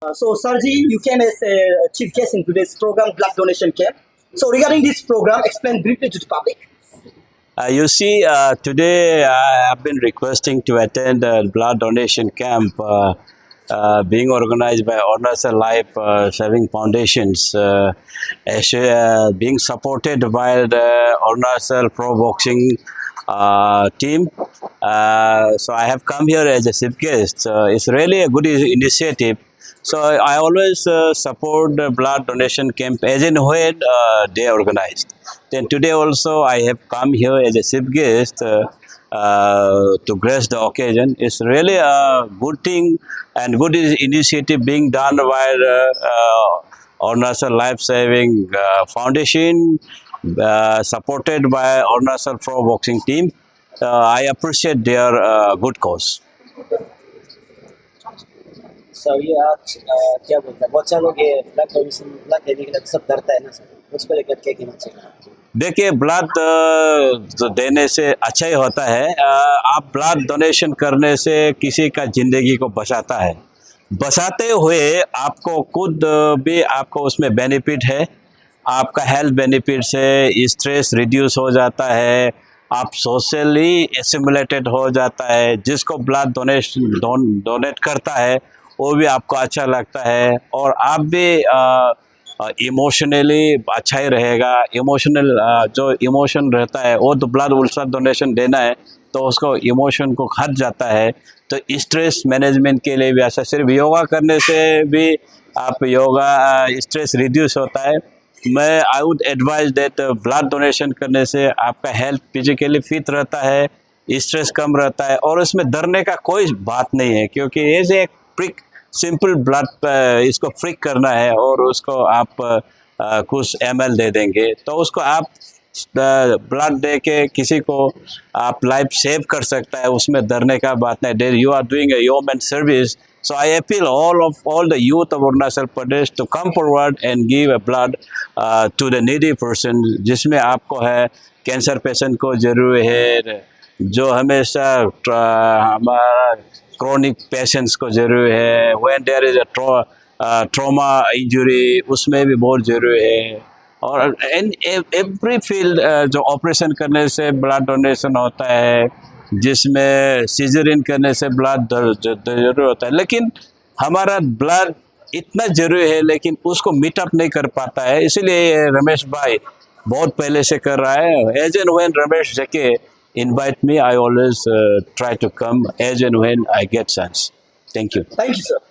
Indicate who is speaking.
Speaker 1: So, Sarji, you came as a chief guest in today's program, Blood Donation Camp. So, regarding this program, explain briefly to the public.
Speaker 2: Today I have been requesting to attend a blood donation camp being organized by Arunachal Life Saving Foundations, being supported by the Arunachal Pro Boxing team. So I have come here as a chief guest. It's really a good initiative. So I always support the blood donation camp as and when they are organized. Then today also I have come here as a chief guest to grace the occasion. It's really a good thing and good initiative being done by the Arunachal Life Saving Foundation, supported by Arunachal Pro Boxing team. I appreciate their good cause.
Speaker 1: Sir ये आज क्या बोलते हैं बहुत सारे लोग ये blood donation blood देने के लिए सब डरता है ना सर उसको लेकर क्या कहना चाहिए
Speaker 2: देखिए, ब्लड देने से अच्छा ही होता है। आप ब्लड डोनेशन करने से किसी का ज़िंदगी को बचाता है। बचाते हुए आपको खुद भी आपको उसमें बेनिफिट है। आपका हेल्थ बेनिफिट से स्ट्रेस रिड्यूस हो जाता है, आप सोशली एसिमुलेटेड हो जाता है। जिसको ब्लड डोनेट करता है वो भी आपको अच्छा लगता है और आप भी इमोशनली अच्छा ही रहेगा। इमोशनल जो इमोशन रहता है वो तो ब्लड डोनेशन देना है तो उसको इमोशन को हट जाता है। तो स्ट्रेस मैनेजमेंट के लिए भी ऐसा सिर्फ योगा करने से भी आप योगा स्ट्रेस रिड्यूस होता है। मैं I would advise that blood donation करने से आपका हेल्थ फिजिकली फिट रहता है, स्ट्रेस कम रहता है और उसमें डरने का कोई बात नहीं है, क्योंकि ये एक प्रिक सिंपल ब्लड इसको फ्रिक करना है और उसको आप कुछ ml दे देंगे तो उसको आप ब्लड दे के किसी को आप लाइफ सेव कर सकता है। उसमें डरने का बात नहीं। You are doing a human service. So I appeal all the youth of Arunachal Pradesh to come forward and give a blood to the needy person, जिसमें आपको है कैंसर पेशेंट को जरूरी है, जो हमेशा हमारा क्रोनिक पेशेंट्स को जरूरी है, when there is a trauma injury उसमें भी बहुत जरूरी है। और इन एवरी फील्ड जो ऑपरेशन करने से ब्लड डोनेशन होता है, जिसमें सीजरिन करने से ब्लड जरूरी होता है, लेकिन हमारा ब्लड इतना जरूरी है लेकिन उसको मीट अप नहीं कर पाता है। इसलिए रमेश भाई बहुत पहले से कर रहा है। एज एंड व्हेन रमेश जके invite me, I always try to come as and when I get chance. Thank you.
Speaker 1: Thank you, sir.